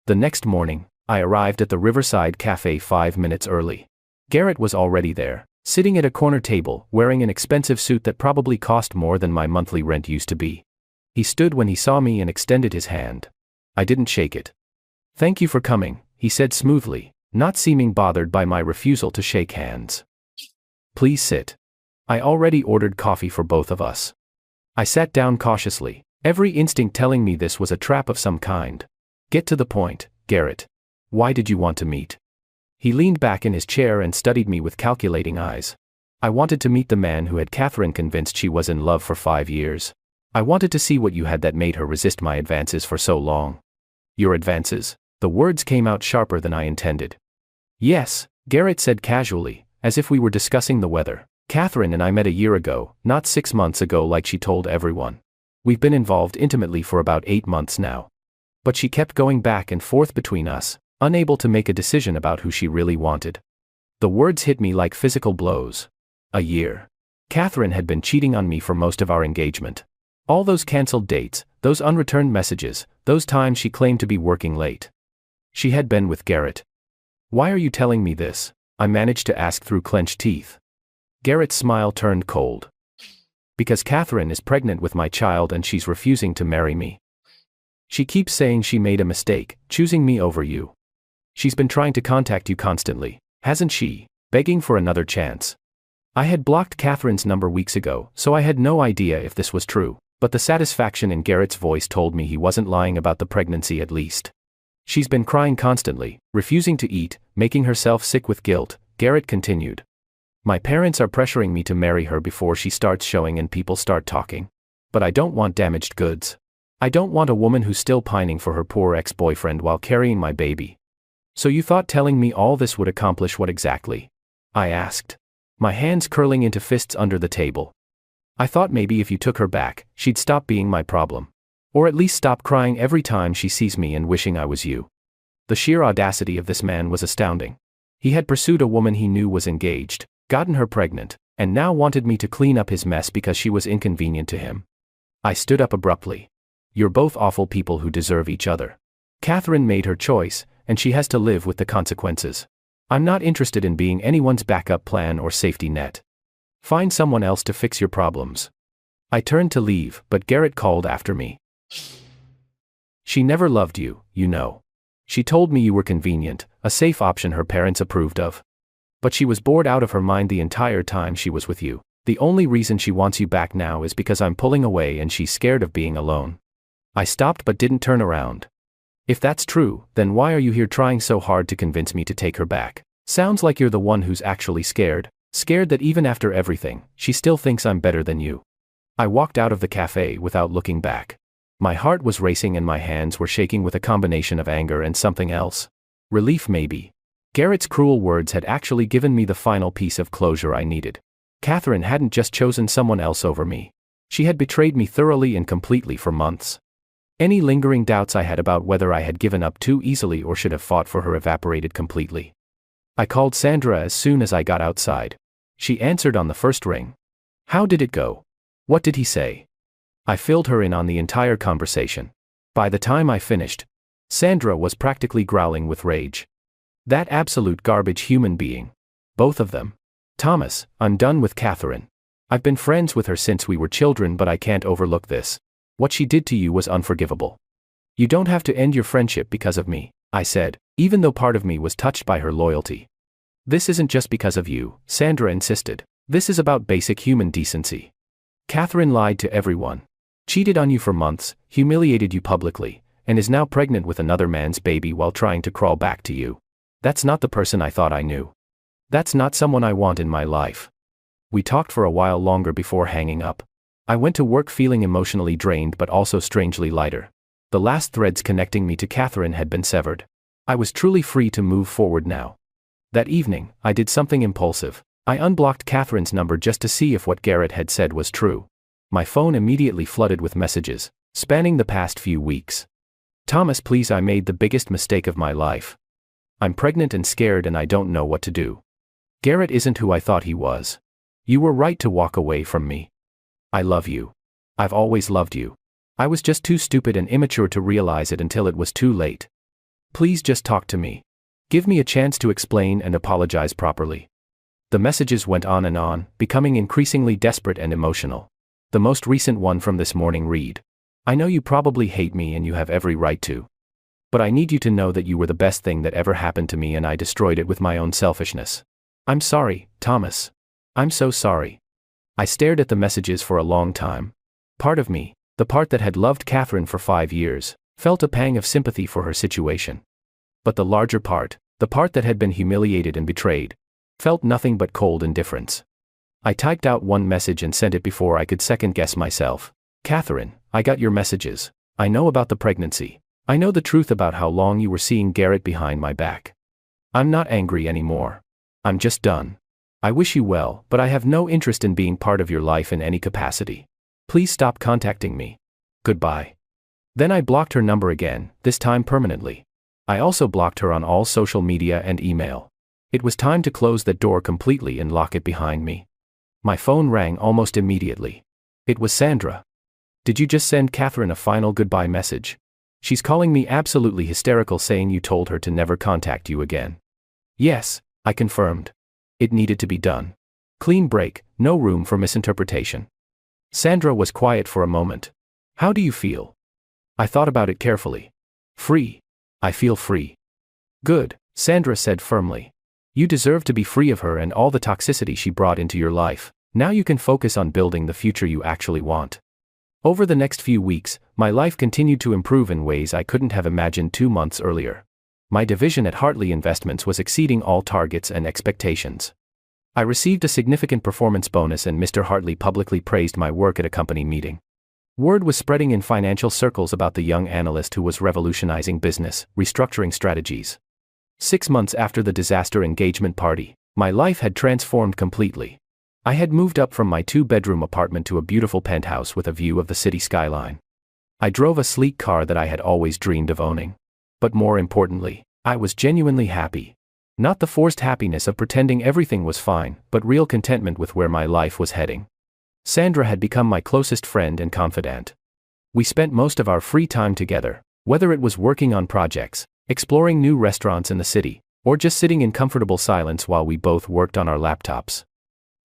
The next morning, I arrived at the Riverside Cafe 5 minutes early. Garrett was already there, sitting at a corner table, wearing an expensive suit that probably cost more than my monthly rent used to be. He stood when he saw me and extended his hand. I didn't shake it. "Thank you for coming," he said smoothly, not seeming bothered by my refusal to shake hands. "Please sit. I already ordered coffee for both of us." I sat down cautiously, every instinct telling me this was a trap of some kind. "Get to the point, Garrett. Why did you want to meet?" He leaned back in his chair and studied me with calculating eyes. "I wanted to meet the man who had Catherine convinced she was in love for 5 years. I wanted to see what you had that made her resist my advances for so long." "Your advances?" The words came out sharper than I intended. "Yes," Garrett said casually, as if we were discussing the weather. "Catherine and I met a year ago, not 6 months ago like she told everyone. We've been involved intimately for about 8 months now. But she kept going back and forth between us, unable to make a decision about who she really wanted." The words hit me like physical blows. A year. Catherine had been cheating on me for most of our engagement. All those cancelled dates, those unreturned messages, those times she claimed to be working late. She had been with Garrett. "Why are you telling me this?" I managed to ask through clenched teeth. Garrett's smile turned cold. "Because Catherine is pregnant with my child and she's refusing to marry me. She keeps saying she made a mistake, choosing me over you. She's been trying to contact you constantly, hasn't she, begging for another chance." I had blocked Catherine's number weeks ago, so I had no idea if this was true, but the satisfaction in Garrett's voice told me he wasn't lying about the pregnancy at least. "She's been crying constantly, refusing to eat, making herself sick with guilt," Garrett continued. "My parents are pressuring me to marry her before she starts showing and people start talking. But I don't want damaged goods. I don't want a woman who's still pining for her poor ex-boyfriend while carrying my baby." "So you thought telling me all this would accomplish what exactly?" I asked, my hands curling into fists under the table. I thought maybe if you took her back, she'd stop being my problem. Or at least stop crying every time she sees me and wishing I was you. The sheer audacity of this man was astounding. He had pursued a woman he knew was engaged, gotten her pregnant, and now wanted me to clean up his mess because she was inconvenient to him. I stood up abruptly. You're both awful people who deserve each other. Catherine made her choice, and she has to live with the consequences. I'm not interested in being anyone's backup plan or safety net. Find someone else to fix your problems. I turned to leave, but Garrett called after me. She never loved you, you know. She told me you were convenient, a safe option her parents approved of. But she was bored out of her mind the entire time she was with you. The only reason she wants you back now is because I'm pulling away and she's scared of being alone. I stopped but didn't turn around. If that's true, then why are you here trying so hard to convince me to take her back? Sounds like you're the one who's actually scared. Scared that even after everything, she still thinks I'm better than you. I walked out of the cafe without looking back. My heart was racing and my hands were shaking with a combination of anger and something else. Relief maybe. Garrett's cruel words had actually given me the final piece of closure I needed. Catherine hadn't just chosen someone else over me. She had betrayed me thoroughly and completely for months. Any lingering doubts I had about whether I had given up too easily or should have fought for her evaporated completely. I called Sandra as soon as I got outside. She answered on the first ring. How did it go? What did he say? I filled her in on the entire conversation. By the time I finished, Sandra was practically growling with rage. That absolute garbage human being. Both of them. Thomas, I'm done with Catherine. I've been friends with her since we were children, but I can't overlook this. What she did to you was unforgivable. You don't have to end your friendship because of me, I said, even though part of me was touched by her loyalty. This isn't just because of you, Sandra insisted. This is about basic human decency. Catherine lied to everyone. Cheated on you for months, humiliated you publicly, and is now pregnant with another man's baby while trying to crawl back to you. That's not the person I thought I knew. That's not someone I want in my life. We talked for a while longer before hanging up. I went to work feeling emotionally drained but also strangely lighter. The last threads connecting me to Catherine had been severed. I was truly free to move forward now. That evening, I did something impulsive. I unblocked Catherine's number just to see if what Garrett had said was true. My phone immediately flooded with messages, spanning the past few weeks. Thomas, please, I made the biggest mistake of my life. I'm pregnant and scared and I don't know what to do. Garrett isn't who I thought he was. You were right to walk away from me. I love you. I've always loved you. I was just too stupid and immature to realize it until it was too late. Please just talk to me. Give me a chance to explain and apologize properly. The messages went on, becoming increasingly desperate and emotional. The most recent one from this morning read, I know you probably hate me and you have every right to. But I need you to know that you were the best thing that ever happened to me and I destroyed it with my own selfishness. I'm sorry, Thomas. I'm so sorry. I stared at the messages for a long time. Part of me, the part that had loved Catherine for 5 years, felt a pang of sympathy for her situation. But the larger part, the part that had been humiliated and betrayed, felt nothing but cold indifference. I typed out one message and sent it before I could second-guess myself. Catherine, I got your messages. I know about the pregnancy. I know the truth about how long you were seeing Garrett behind my back. I'm not angry anymore. I'm just done. I wish you well, but I have no interest in being part of your life in any capacity. Please stop contacting me. Goodbye. Then I blocked her number again, this time permanently. I also blocked her on all social media and email. It was time to close that door completely and lock it behind me. My phone rang almost immediately. It was Sandra. Did you just send Catherine a final goodbye message? She's calling me absolutely hysterical, saying you told her to never contact you again. Yes, I confirmed. It needed to be done. Clean break, no room for misinterpretation. Sandra was quiet for a moment. How do you feel? I thought about it carefully. Free. I feel free. Good, Sandra said firmly. You deserve to be free of her and all the toxicity she brought into your life. Now you can focus on building the future you actually want. Over the next few weeks, my life continued to improve in ways I couldn't have imagined 2 months earlier. My division at Hartley Investments was exceeding all targets and expectations. I received a significant performance bonus and Mr. Hartley publicly praised my work at a company meeting. Word was spreading in financial circles about the young analyst who was revolutionizing business, restructuring strategies. 6 months after the disaster engagement party, My life had transformed completely. I had moved up from my 2-bedroom apartment to a beautiful penthouse with a view of the city skyline. I drove a sleek car that I had always dreamed of owning. But more importantly, I was genuinely happy. Not the forced happiness of pretending everything was fine, but real contentment with where my life was heading. Sandra had become my closest friend and confidant. We spent most of our free time together, whether it was working on projects, exploring new restaurants in the city, or just sitting in comfortable silence while we both worked on our laptops.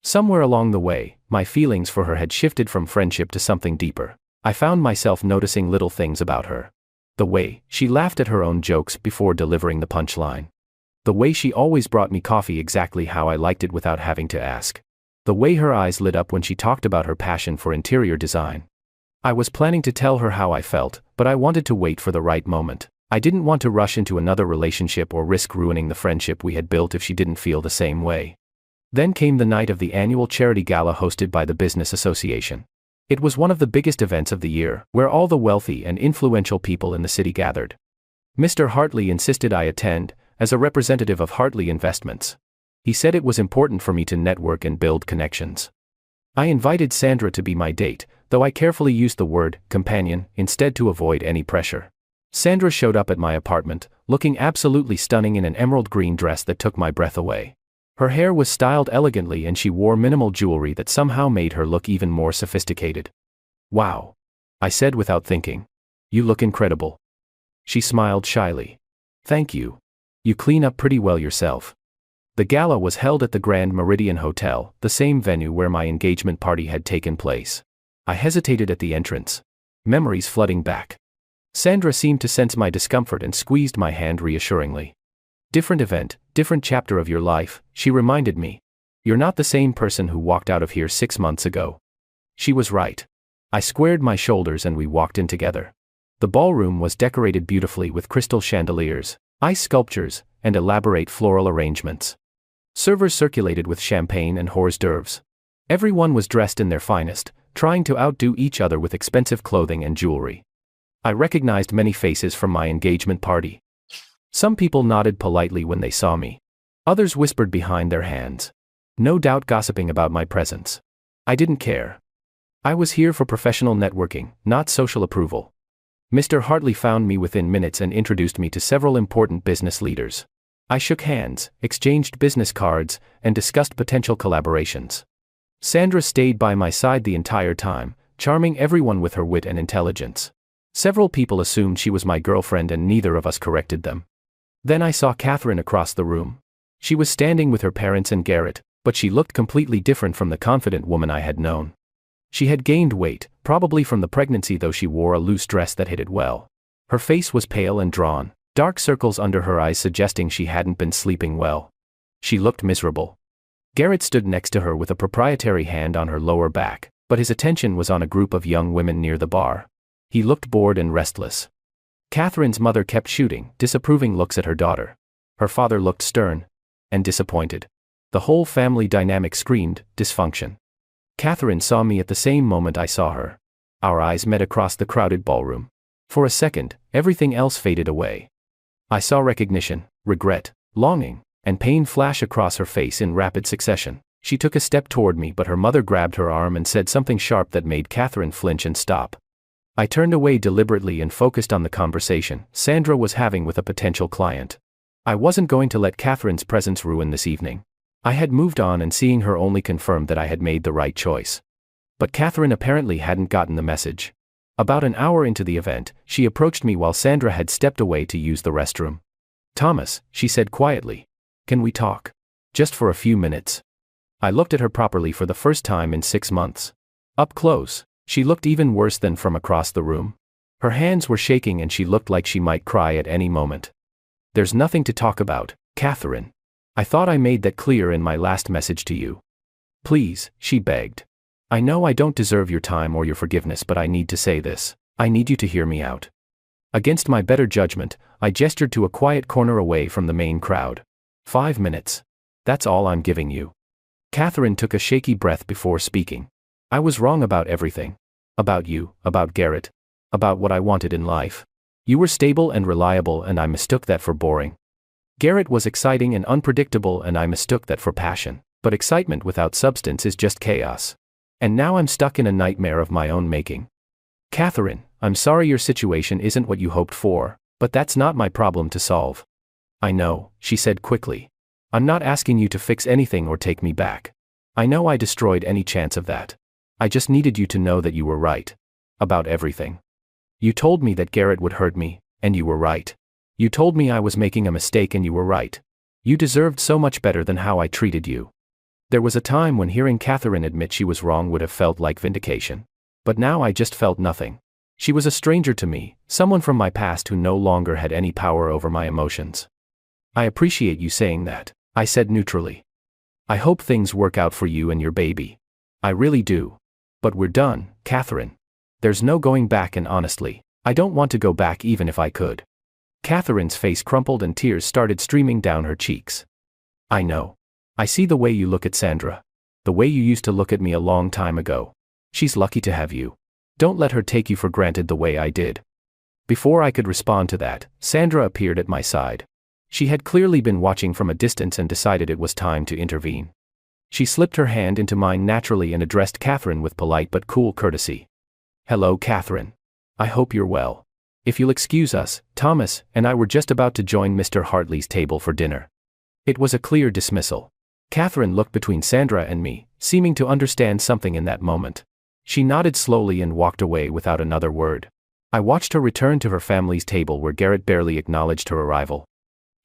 Somewhere along the way, my feelings for her had shifted from friendship to something deeper. I found myself noticing little things about her. The way she laughed at her own jokes before delivering the punchline. The way she always brought me coffee exactly how I liked it without having to ask. The way her eyes lit up when she talked about her passion for interior design. I was planning to tell her how I felt, but I wanted to wait for the right moment. I didn't want to rush into another relationship or risk ruining the friendship we had built if she didn't feel the same way. Then came the night of the annual charity gala hosted by the Business Association. It was one of the biggest events of the year, where all the wealthy and influential people in the city gathered. Mr. Hartley insisted I attend, as a representative of Hartley Investments. He said it was important for me to network and build connections. I invited Sandra to be my date, though I carefully used the word companion instead to avoid any pressure. Sandra showed up at my apartment, looking absolutely stunning in an emerald green dress that took my breath away. Her hair was styled elegantly and she wore minimal jewelry that somehow made her look even more sophisticated. "Wow," I said without thinking. "You look incredible." She smiled shyly. "Thank you. You clean up pretty well yourself." The gala was held at the Grand Meridian Hotel, the same venue where my engagement party had taken place. I hesitated at the entrance. Memories flooding back. Sandra seemed to sense my discomfort and squeezed my hand reassuringly. "Different event, different chapter of your life," she reminded me. "You're not the same person who walked out of here 6 months ago." She was right. I squared my shoulders and we walked in together. The ballroom was decorated beautifully with crystal chandeliers, ice sculptures, and elaborate floral arrangements. Servers circulated with champagne and hors d'oeuvres. Everyone was dressed in their finest, trying to outdo each other with expensive clothing and jewelry. I recognized many faces from my engagement party. Some people nodded politely when they saw me. Others whispered behind their hands. No doubt gossiping about my presence. I didn't care. I was here for professional networking, not social approval. Mr. Hartley found me within minutes and introduced me to several important business leaders. I shook hands, exchanged business cards, and discussed potential collaborations. Sandra stayed by my side the entire time, charming everyone with her wit and intelligence. Several people assumed she was my girlfriend and neither of us corrected them. Then I saw Catherine across the room. She was standing with her parents and Garrett, but she looked completely different from the confident woman I had known. She had gained weight, probably from the pregnancy, though she wore a loose dress that hid it well. Her face was pale and drawn, dark circles under her eyes suggesting she hadn't been sleeping well. She looked miserable. Garrett stood next to her with a proprietary hand on her lower back, but his attention was on a group of young women near the bar. He looked bored and restless. Catherine's mother kept shooting disapproving looks at her daughter. Her father looked stern and disappointed. The whole family dynamic screamed dysfunction. Catherine saw me at the same moment I saw her. Our eyes met across the crowded ballroom. For a second, everything else faded away. I saw recognition, regret, longing, and pain flash across her face in rapid succession. She took a step toward me, but her mother grabbed her arm and said something sharp that made Catherine flinch and stop. I turned away deliberately and focused on the conversation Sandra was having with a potential client. I wasn't going to let Catherine's presence ruin this evening. I had moved on, and seeing her only confirmed that I had made the right choice. But Catherine apparently hadn't gotten the message. About an hour into the event, she approached me while Sandra had stepped away to use the restroom. "Thomas," she said quietly. "Can we talk? Just for a few minutes." I looked at her properly for the first time in 6 months. Up close, she looked even worse than from across the room. Her hands were shaking and she looked like she might cry at any moment. "There's nothing to talk about, Catherine. I thought I made that clear in my last message to you." "Please," she begged. "I know I don't deserve your time or your forgiveness, but I need to say this. I need you to hear me out." Against my better judgment, I gestured to a quiet corner away from the main crowd. 5 minutes. That's all I'm giving you." Catherine took a shaky breath before speaking. "I was wrong about everything. About you, about Garrett, about what I wanted in life. You were stable and reliable and I mistook that for boring. Garrett was exciting and unpredictable, and I mistook that for passion. But excitement without substance is just chaos. And now I'm stuck in a nightmare of my own making. Catherine, I'm sorry your situation isn't what you hoped for, but that's not my problem to solve. I know, she said quickly. I'm not asking you to fix anything or take me back. I know I destroyed any chance of that. I just needed you to know that you were right. About everything. You told me that Garrett would hurt me, and you were right. You told me I was making a mistake, and you were right. You deserved so much better than how I treated you. There was a time when hearing Catherine admit she was wrong would have felt like vindication. But now I just felt nothing. She was a stranger to me, someone from my past who no longer had any power over my emotions. I appreciate you saying that, I said neutrally. I hope things work out for you and your baby. I really do. But we're done, Catherine. There's no going back, and honestly, I don't want to go back even if I could. Catherine's face crumpled and tears started streaming down her cheeks. I know. I see the way you look at Sandra. The way you used to look at me a long time ago. She's lucky to have you. Don't let her take you for granted the way I did. Before I could respond to that, Sandra appeared at my side. She had clearly been watching from a distance and decided it was time to intervene. She slipped her hand into mine naturally and addressed Catherine with polite but cool courtesy. Hello, Catherine. I hope you're well. If you'll excuse us, Thomas and I were just about to join Mr. Hartley's table for dinner. It was a clear dismissal. Catherine looked between Sandra and me, seeming to understand something in that moment. She nodded slowly and walked away without another word. I watched her return to her family's table where Garrett barely acknowledged her arrival.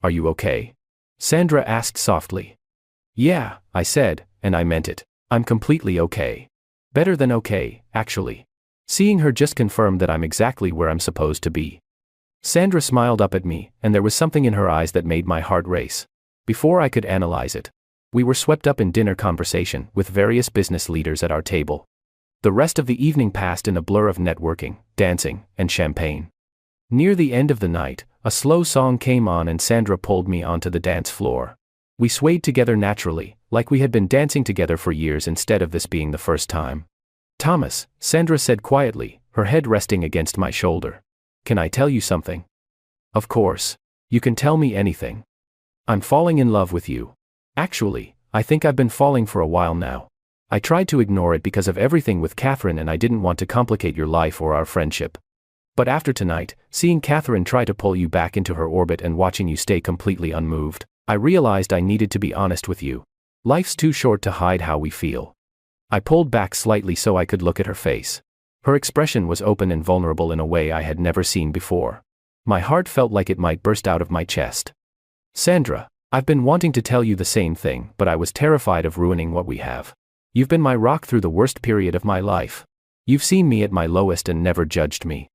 Are you okay? Sandra asked softly. Yeah, I said, and I meant it. I'm completely okay. Better than okay, actually. Seeing her just confirmed that I'm exactly where I'm supposed to be. Sandra smiled up at me, and there was something in her eyes that made my heart race. Before I could analyze it, we were swept up in dinner conversation with various business leaders at our table. The rest of the evening passed in a blur of networking, dancing, and champagne. Near the end of the night, a slow song came on and Sandra pulled me onto the dance floor. We swayed together naturally, like we had been dancing together for years instead of this being the first time. Thomas, Sandra said quietly, her head resting against my shoulder. Can I tell you something? Of course. You can tell me anything. I'm falling in love with you. Actually, I think I've been falling for a while now. I tried to ignore it because of everything with Catherine and I didn't want to complicate your life or our friendship. But after tonight, seeing Catherine try to pull you back into her orbit and watching you stay completely unmoved, I realized I needed to be honest with you. Life's too short to hide how we feel. I pulled back slightly so I could look at her face. Her expression was open and vulnerable in a way I had never seen before. My heart felt like it might burst out of my chest. Sandra, I've been wanting to tell you the same thing, but I was terrified of ruining what we have. You've been my rock through the worst period of my life. You've seen me at my lowest and never judged me.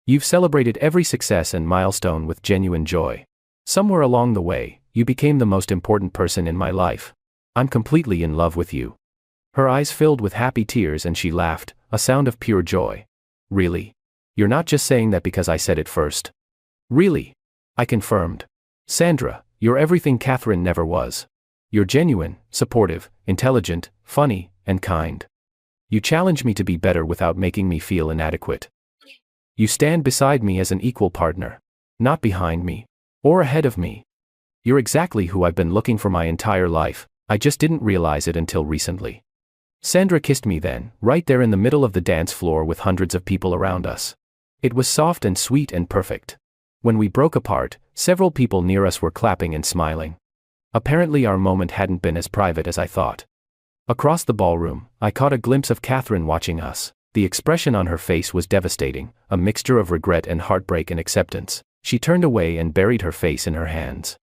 You've celebrated every success and milestone with genuine joy. Somewhere along the way, you became the most important person in my life. I'm completely in love with you. Her eyes filled with happy tears and she laughed, a sound of pure joy. Really? You're not just saying that because I said it first? Really? I confirmed. Sandra, you're everything Catherine never was. You're genuine, supportive, intelligent, funny, and kind. You challenge me to be better without making me feel inadequate. You stand beside me as an equal partner. Not behind me. Or ahead of me. You're exactly who I've been looking for my entire life, I just didn't realize it until recently. Sandra kissed me then, right there in the middle of the dance floor with hundreds of people around us. It was soft and sweet and perfect. When we broke apart, several people near us were clapping and smiling. Apparently our moment hadn't been as private as I thought. Across the ballroom, I caught a glimpse of Catherine watching us. The expression on her face was devastating, a mixture of regret and heartbreak and acceptance. She turned away and buried her face in her hands.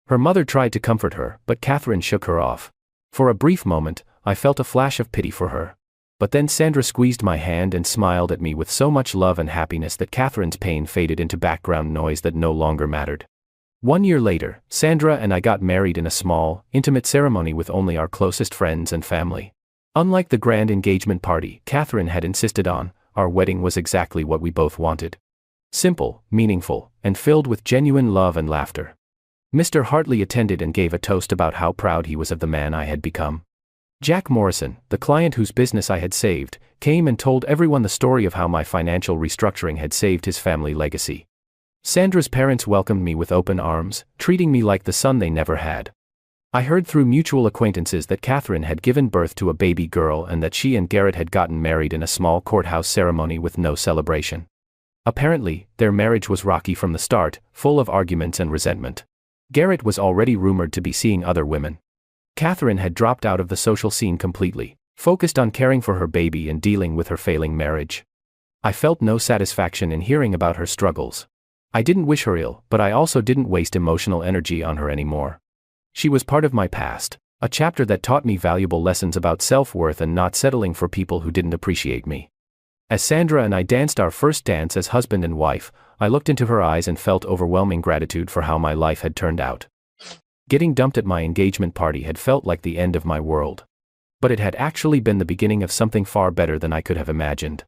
Her mother tried to comfort her, but Catherine shook her off. For a brief moment, I felt a flash of pity for her. But then Sandra squeezed my hand and smiled at me with so much love and happiness that Catherine's pain faded into background noise that no longer mattered. 1 year later, Sandra and I got married in a small, intimate ceremony with only our closest friends and family. Unlike the grand engagement party Catherine had insisted on, our wedding was exactly what we both wanted. Simple, meaningful, and filled with genuine love and laughter. Mr. Hartley attended and gave a toast about how proud he was of the man I had become. Jack Morrison, the client whose business I had saved, came and told everyone the story of how my financial restructuring had saved his family legacy. Sandra's parents welcomed me with open arms, treating me like the son they never had. I heard through mutual acquaintances that Catherine had given birth to a baby girl and that she and Garrett had gotten married in a small courthouse ceremony with no celebration. Apparently, their marriage was rocky from the start, full of arguments and resentment. Garrett was already rumored to be seeing other women. Catherine had dropped out of the social scene completely, focused on caring for her baby and dealing with her failing marriage. I felt no satisfaction in hearing about her struggles. I didn't wish her ill, but I also didn't waste emotional energy on her anymore. She was part of my past, a chapter that taught me valuable lessons about self-worth and not settling for people who didn't appreciate me. As Sandra and I danced our first dance as husband and wife, I looked into her eyes and felt overwhelming gratitude for how my life had turned out. Getting dumped at my engagement party had felt like the end of my world. But it had actually been the beginning of something far better than I could have imagined.